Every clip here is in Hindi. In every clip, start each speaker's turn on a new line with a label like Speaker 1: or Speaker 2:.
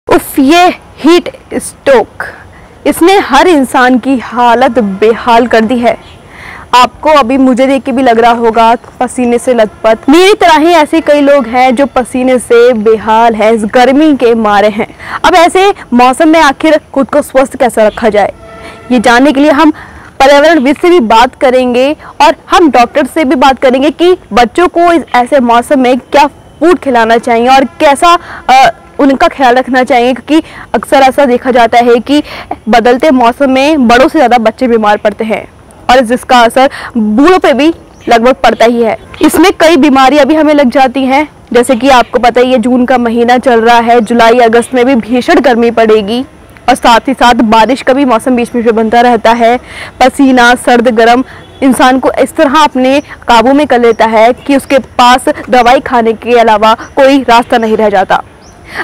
Speaker 1: उफ, ये हीट स्ट्रोक, इसने हर इंसान की हालत बेहाल कर दी है। आपको अभी मुझे देख के भी लग रहा होगा पसीने से लथपथ। मेरी तरह ही ऐसे कई लोग हैं जो पसीने से बेहाल है, इस गर्मी के मारे हैं। अब ऐसे मौसम में आखिर खुद को स्वस्थ कैसे रखा जाए, ये जानने के लिए हम पर्यावरणविद से भी बात करेंगे और हम डॉक्टर से भी बात करेंगे कि बच्चों को इस ऐसे मौसम में क्या फूड खिलाना चाहिए और कैसा उनका ख्याल रखना चाहिए, क्योंकि अक्सर ऐसा देखा जाता है कि बदलते मौसम में बड़ों से ज़्यादा बच्चे बीमार पड़ते हैं और जिसका असर बूढ़ों पे भी लगभग पड़ता ही है। इसमें कई बीमारियां भी हमें लग जाती हैं, जैसे कि आपको पता ही है जून का महीना चल रहा है, जुलाई अगस्त में भी भीषण गर्मी पड़ेगी और साथ ही साथ बारिश का भी मौसम बीच बीच में बनता रहता है। पसीना, सर्द गर्म इंसान को इस तरह अपने काबू में कर लेता है कि उसके पास दवाई खाने के अलावा कोई रास्ता नहीं रह जाता।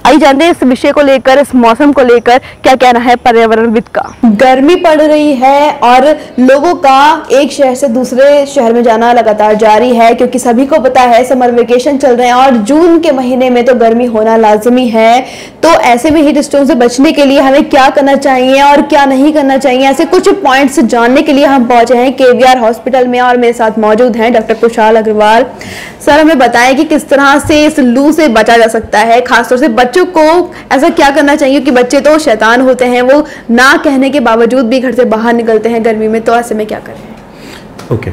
Speaker 1: आइए जानते हैं इस विषय को लेकर, इस मौसम को लेकर क्या कहना है पर्यावरणविद का।
Speaker 2: गर्मी पड़ रही है और लोगों का एक शहर से दूसरे शहर में जाना लगातार जारी है, क्योंकि सभी को पता है समर वेकेशन चल रहे हैं और जून के महीने में तो गर्मी होना लाजमी है। तो ऐसे में हीट स्ट्रोक से बचने के लिए हमें क्या करना चाहिए और क्या नहीं करना चाहिए, ऐसे कुछ पॉइंट्स जानने के लिए हम पहुंचे हैं केवीआर हॉस्पिटल में और मेरे साथ मौजूद हैं डॉक्टर कुशाल अग्रवाल। सर, हमें बताएं कि किस तरह से इस लू से बचा जा सकता है, खासतौर से बच्चों को ऐसा क्या करना चाहिए कि बच्चे तो शैतान होते हैं, वो ना कहने के बावजूद भी घर से बाहर निकलते हैं गर्मी में, तो ऐसे में क्या करें?
Speaker 3: ओके,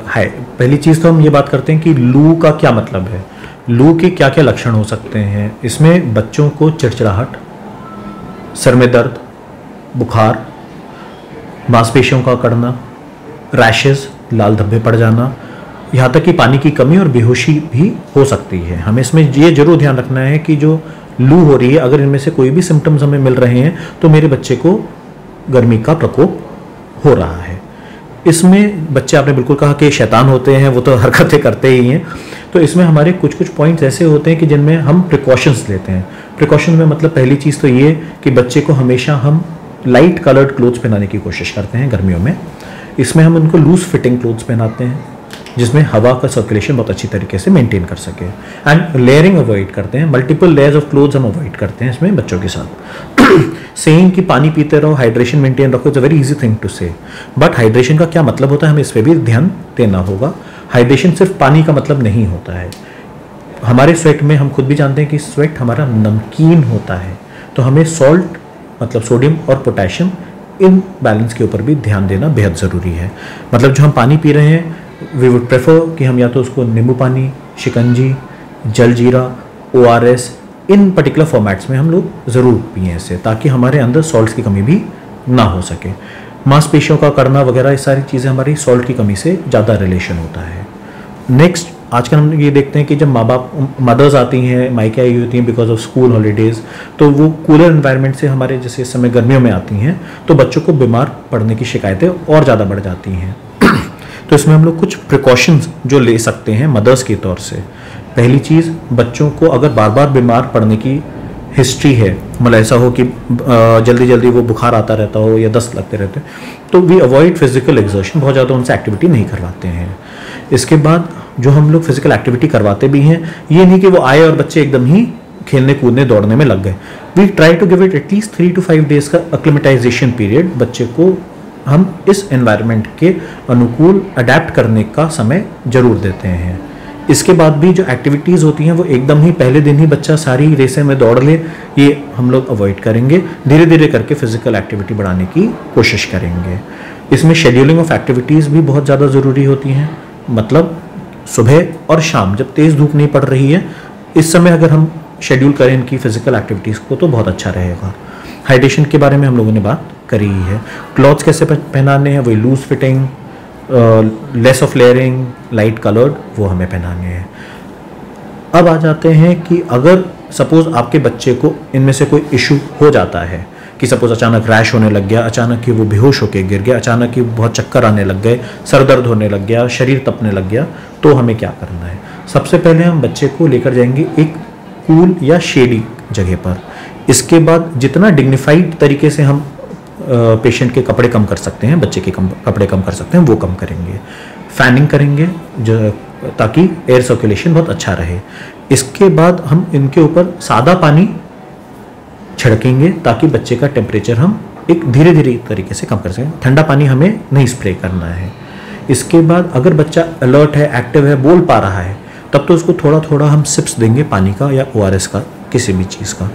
Speaker 3: हाय, पहली चीज़ तो हम ये बात करते हैं कि लू का क्या मतलब है, लू के क्या क्या लक्षण हो सकते हैं। इसमें बच्चों को चिड़चिड़ाहट, सर में दर्द, बुखार, मांसपेशियों का अकड़ना, रैशेस, लाल धब्बे पड़ जाना, यहाँ तक कि पानी की कमी और बेहोशी भी हो सकती है। हमें इसमें ये जरूर ध्यान रखना है कि जो लू हो रही है, अगर इनमें से कोई भी सिम्टम्स हमें मिल रहे हैं तो मेरे बच्चे को गर्मी का प्रकोप हो रहा है। इसमें बच्चे, आपने बिल्कुल कहा कि शैतान होते हैं, वो तो हरकतें करते ही हैं। तो इसमें हमारे कुछ कुछ पॉइंट्स ऐसे होते हैं कि जिनमें हम प्रिकॉशंस लेते हैं। प्रिकॉशन में मतलब पहली चीज़ तो ये कि बच्चे को हमेशा हम लाइट कलर्ड क्लोथ्स पहनाने की कोशिश करते हैं गर्मियों में। इसमें हम उनको लूज फिटिंग क्लोथ्स पहनाते हैं जिसमें हवा का सर्कुलेशन बहुत अच्छी तरीके से मेंटेन कर सके, एंड लेयरिंग अवॉइड करते हैं, मल्टीपल लेयर्स ऑफ क्लोथ्स हम अवॉइड करते हैं इसमें बच्चों के साथ। सेइंग कि पानी पीते रहो, हाइड्रेशन मेंटेन रखो, it's a very easy thing to say, but hydration का क्या मतलब होता है हमें इस पर भी ध्यान देना होगा। हाइड्रेशन सिर्फ पानी का मतलब नहीं होता है। हमारे स्वेट में हम खुद भी जानते हैं कि स्वेट हमारा नमकीन होता है, तो हमें सॉल्ट मतलब सोडियम और पोटेशियम इन बैलेंस के ऊपर भी ध्यान देना बेहद ज़रूरी है। मतलब जो हम पानी पी रहे हैं वी वुड प्रेफर कि हम या तो उसको नींबू पानी, शिकंजी, जलजीरा, ORS, इन पर्टिकुलर फॉर्मेट्स में हम लोग ज़रूर पिएँ इससे, ताकि हमारे अंदर सॉल्ट्स की कमी भी ना हो सके। मांसपेशियों का करना वगैरह, ये सारी चीज़ें हमारी सॉल्ट की कमी से ज़्यादा रिलेशन होता है। नेक्स्ट, आजकल हम ये देखते हैं कि जब माँ बाप, मदर्स आती हैं, मायके आई होती हैं बिकॉज ऑफ स्कूल हॉलीडेज़, तो वो कूलर इन्वायरमेंट से हमारे जैसे इस समय गर्मियों में आती हैं, तो बच्चों को बीमार पड़ने की शिकायतें और ज़्यादा बढ़ जाती हैं। तो इसमें हम लोग कुछ प्रिकॉशंस जो ले सकते हैं मदर्स के तौर से। पहली चीज़, बच्चों को अगर बार बार बीमार पड़ने की हिस्ट्री है, मतलब ऐसा हो कि जल्दी जल्दी वो बुखार आता रहता हो या दस्त लगते रहते हैं, तो वी अवॉइड फिजिकल एक्सर्शन, बहुत ज़्यादा उनसे एक्टिविटी नहीं करवाते हैं। इसके बाद जो हम लोग फिजिकल एक्टिविटी करवाते भी हैं, ये नहीं कि वो आए और बच्चे एकदम ही खेलने कूदने दौड़ने में लग गए। We try to give it at least 3 to 5 days का एक्लिमेटाइजेशन पीरियड, बच्चे को हम इस एनवायरनमेंट के अनुकूल अडेप्ट करने का समय जरूर देते हैं। इसके बाद भी जो एक्टिविटीज़ होती हैं वो एकदम ही पहले दिन ही बच्चा सारी रेसें में दौड़ ले, ये हम लोग अवॉइड करेंगे। धीरे धीरे करके फिजिकल एक्टिविटी बढ़ाने की कोशिश करेंगे। इसमें शेड्यूलिंग ऑफ एक्टिविटीज़ भी बहुत ज़्यादा ज़रूरी होती हैं। मतलब सुबह और शाम जब तेज़ धूप नहीं पड़ रही है, इस समय अगर हम शेड्यूल करें इनकी फिजिकल एक्टिविटीज़ को तो बहुत अच्छा रहेगा। हाइड्रेशन के बारे में हम लोगों ने बात करी ही है। क्लॉथ्स कैसे पहनाने हैं, वही loose fitting, less of layering, light coloured, वो हमें पहनाने हैं। अब आ जाते हैं कि अगर सपोज आपके बच्चे को इनमें से कोई इशू हो जाता है कि सपोज अचानक रैश होने लग गया, अचानक ही वो बेहोश होकर गिर गया, अचानक ही बहुत चक्कर आने लग गए, सर दर्द होने लग गया, शरीर तपने लग गया, तो हमें क्या करना है? सबसे पहले हम बच्चे को लेकर जाएंगे एक कूल या शेडी जगह पर। इसके बाद जितना डिग्निफाइड तरीके से हम पेशेंट के कपड़े कम कर सकते हैं, बच्चे के कपड़े कम कर सकते हैं, वो कम करेंगे। फैनिंग करेंगे जो ताकि एयर सर्कुलेशन बहुत अच्छा रहे। इसके बाद हम इनके ऊपर सादा पानी छिड़केंगे ताकि बच्चे का टेम्परेचर हम एक धीरे धीरे तरीके से कम कर सकें। ठंडा पानी हमें नहीं स्प्रे करना है। इसके बाद अगर बच्चा अलर्ट है, एक्टिव है, बोल पा रहा है, तब तो उसको थोड़ा थोड़ा हम सिप्स देंगे पानी का या ORS का, किसी भी चीज़ का।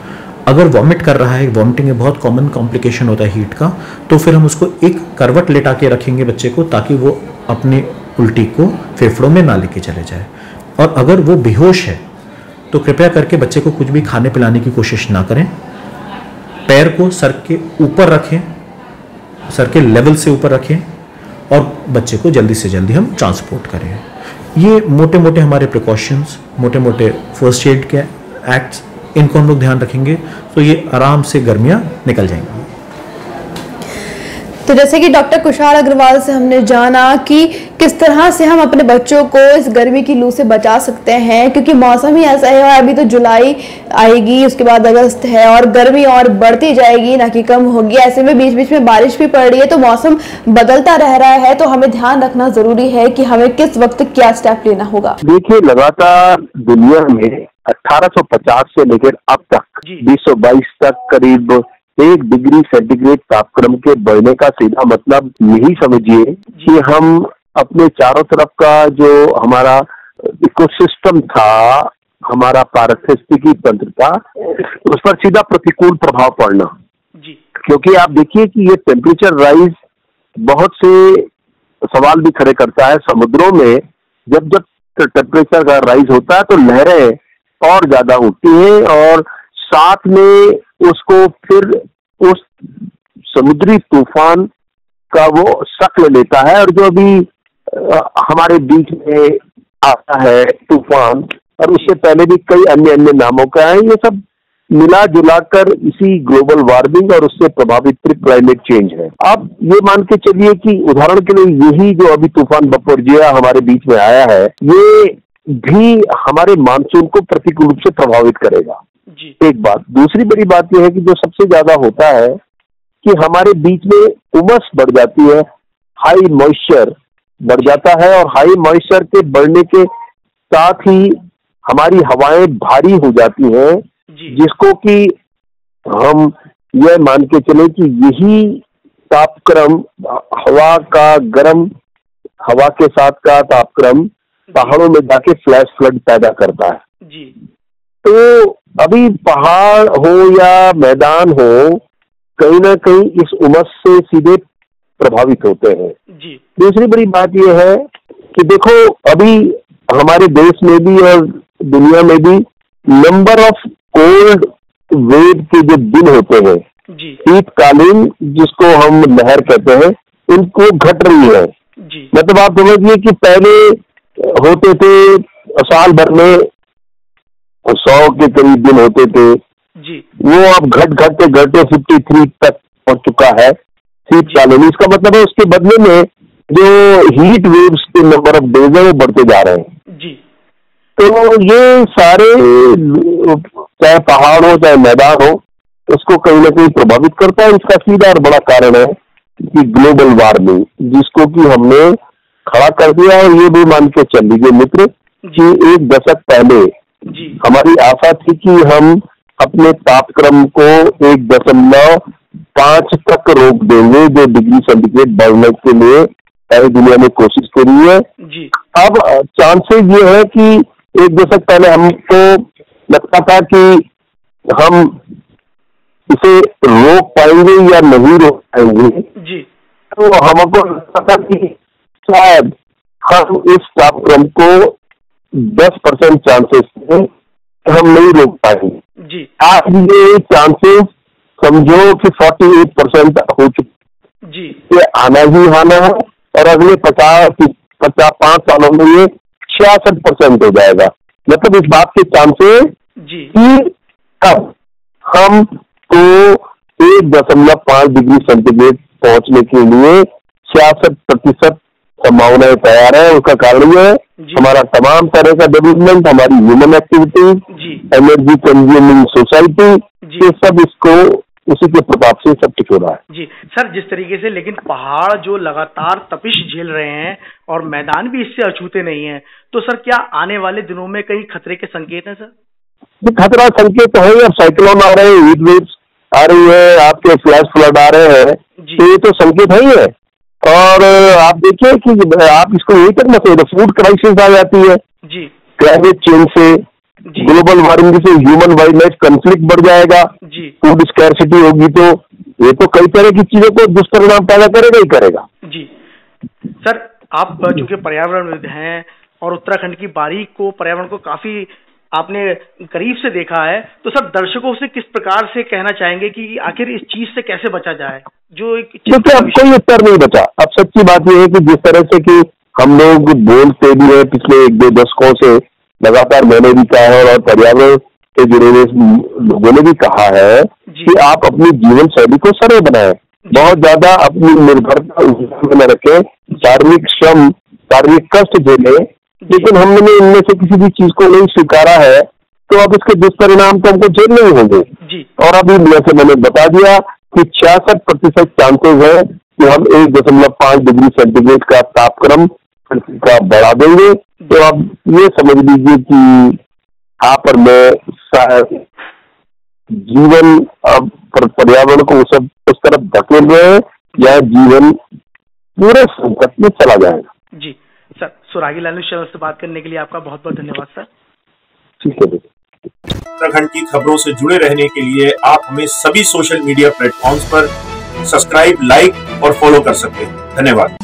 Speaker 3: अगर वॉमिट कर रहा है, वॉमिटिंग में बहुत कॉमन कॉम्प्लिकेशन होता है हीट का, तो फिर हम उसको एक करवट लेटा के रखेंगे बच्चे को, ताकि वो अपनी उल्टी को फेफड़ों में ना लेके चले जाए। और अगर वो बेहोश है तो कृपया करके बच्चे को कुछ भी खाने पिलाने की कोशिश ना करें। पैर को सर के ऊपर रखें, सर के लेवल से ऊपर रखें, और बच्चे को जल्दी से जल्दी हम ट्रांसपोर्ट करें। ये मोटे मोटे हमारे प्रिकॉशंस, मोटे मोटे फर्स्ट एड के एक्ट्स, इनको हम लोग ध्यान रखेंगे तो ये आराम से गर्मियाँ निकल जाएंगी।
Speaker 2: तो जैसे कि डॉक्टर कुशाल अग्रवाल से हमने जाना कि किस तरह से हम अपने बच्चों को इस गर्मी की लू से बचा सकते हैं, क्योंकि मौसम ही ऐसा है। और अभी तो जुलाई आएगी, उसके बाद अगस्त है, और गर्मी और बढ़ती जाएगी ना कि कम होगी। ऐसे में बीच बीच में बारिश भी पड़ रही है, तो मौसम बदलता रह रहा है, तो हमें ध्यान रखना जरूरी है कि हमें किस वक्त क्या स्टेप लेना होगा।
Speaker 4: देखिए, लगातार दुनिया में 1850 से लेकर अब तक 2022 तक करीब 1 डिग्री सेंटीग्रेड तापक्रम के बढ़ने का सीधा मतलब यही समझिए कि हम अपने चारों तरफ का जो हमारा इकोसिस्टम था, हमारा पारिस्थितिकी तंत्र था, उस पर सीधा प्रतिकूल प्रभाव पड़ना। क्योंकि आप देखिए कि ये टेम्परेचर राइज बहुत से सवाल भी खड़े करता है। समुद्रों में जब जब टेम्परेचर का राइज होता है तो लहरें और ज्यादा उठती हैं, और साथ में उसको फिर उस समुद्री तूफान का वो शक्ल लेता है। और जो अभी हमारे बीच में आता है तूफान, और उससे पहले भी कई अन्य अन्य नामों का है, ये सब मिला जुला कर इसी ग्लोबल वार्मिंग और उससे प्रभावित क्लाइमेट चेंज है। अब ये मान के चलिए कि उदाहरण के लिए यही जो अभी तूफान बपरजिया हमारे बीच में आया है, ये भी हमारे मानसून को प्रतिकूल रूप से प्रभावित करेगा। एक बात। दूसरी बड़ी बात यह है कि जो सबसे ज्यादा होता है कि हमारे बीच में उमस बढ़ जाती है, हाई मॉइस्चर बढ़ जाता है, और हाई मॉइस्चर के बढ़ने के साथ ही हमारी हवाएं भारी हो जाती हैं, जिसको कि हम यह मान के चले कि यही तापक्रम, हवा का गर्म हवा के साथ का तापक्रम पहाड़ों में जाके फ्लैश फ्लड पैदा करता है। तो अभी पहाड़ हो या मैदान हो, कहीं ना कहीं इस उमस से सीधे प्रभावित होते हैं। दूसरी बड़ी बात यह है कि देखो, अभी हमारे देश में भी और दुनिया में भी नंबर ऑफ कोल्ड वेव के जो दिन होते हैं, शीतकालीन जिसको हम लहर कहते हैं, इनको घट रही है। मतलब आप समझिए कि पहले होते थे साल भर में 100 के करीब दिन होते थे, वो अब घटते 53 तक पहुंच चुका है शीतकालीन। इसका मतलब है उसके बदले में जो हीट वेव्स के नंबर ऑफ डेज है वो बढ़ते जा रहे हैं। तो ये सारे, चाहे पहाड़ हो चाहे मैदान हो, उसको कहीं ना कहीं प्रभावित करता है। इसका सीधा और बड़ा कारण है कि ग्लोबल वार्मिंग, जिसको कि हमने खड़ा कर दिया। और ये भी मान के चल लीजिए मित्र कि 1 दशक पहले हमारी आशा थी कि हम अपने तापक्रम को 1.5 तक रोक देंगे, जो डिग्री सेंटीग्रेड बढ़ने के लिए सारी दुनिया ने कोशिश करी है। अब चांसेस ये है कि 1 दशक पहले हमको लगता था कि हम इसे रोक पाएंगे या नहीं रोक पाएंगे, तो हमको लगता था कि शायद हम इस तापक्रम को 10% चांसेस थे, हम नहीं रोक पाएंगे। आज ये चांसेस समझो कि 48% हो चुके, ये आना ही आना है, और अगले 5 सालों में ये 66% हो जाएगा। मतलब इस बात के चांसेस कि अब हम तो 1.5 डिग्री सेंटीग्रेड पहुंचने के लिए 66% संभावनाएं तैयार है। उसका कारण यह है हमारा तमाम तरह का डेवलपमेंट, हमारी human activities, energy consuming society, ये सब इसको उसी के प्रभाव से सब कुछ हो रहा है।
Speaker 5: जी सर, जिस तरीके से लेकिन पहाड़ जो लगातार तपिश झेल रहे हैं और मैदान भी इससे अछूते नहीं है, तो सर क्या आने वाले दिनों में कहीं खतरे के संकेत हैं सर?
Speaker 4: खतरा संकेत है, अब साइक्लोन आ रहे हैं, हीट वेव्स आ रही है, आपके फ्लैश फ्लड आ रहे हैं, तो ये तो संकेत है ही है। और आप देखिए कि आप इसको यही तक मत, फूड क्राइसिस आ जाती है
Speaker 5: जी,
Speaker 4: क्लाइमेट चेंज से, ग्लोबल वार्मिंग से ह्यूमन वाइल्ड लाइफ कॉन्फ्लिक्ट बढ़ जाएगा
Speaker 5: जी,
Speaker 4: फूड स्कैर्सिटी होगी, तो ये तो कई तरह की चीजों को दुष्परिणाम पैदा करेगा ही करेगा।
Speaker 5: जी सर, आप चूंकि पर्यावरणविद हैं और उत्तराखंड की बारीक को, पर्यावरण को काफी आपने करीब से देखा है, तो सर दर्शकों से किस प्रकार से कहना चाहेंगे कि आखिर इस चीज से कैसे बचा जाए, जो एक
Speaker 4: क्योंकि अब कोई उत्तर नहीं बचा। अब सच्ची बात यह है कि जिस तरह से कि हम लोग बोलते भी है पिछले 1-2 दशकों से, लगातार मैंने भी कहा है और पर्यावरण से जुड़े हुए लोगों ने भी कहा है कि आप अपनी जीवन शैली को सरल बनाएं, बहुत ज्यादा अपनी निर्भरता में न रखें, शारीरिक श्रम, शारीरिक कष्ट झेलें, लेकिन हमने इनमें से किसी भी चीज को नहीं स्वीकारा है, तो अब इसके दुष्परिणाम तो हमको झेलने ही होंगे। और अभी जैसे मैंने बता दिया कि 66% चांसेस है कि हम 1.5 डिग्री सेंटीग्रेड का तापक्रम का बढ़ा देंगे। तो अब ये समझ लीजिए कि आप और मैं जीवन अब पर्यावरण को उस तरफ धकेल रहे हैं या जीवन पूरे संकट में चला जाएगा।
Speaker 5: जी सर, सुरागी लाल न्यूज़ चैनल से बात करने के लिए आपका बहुत बहुत धन्यवाद सर।
Speaker 4: ठीक है।
Speaker 6: उत्तराखंड की खबरों से जुड़े रहने के लिए आप हमें सभी सोशल मीडिया प्लेटफॉर्म्स पर सब्सक्राइब, लाइक और फॉलो कर सकते हैं। धन्यवाद।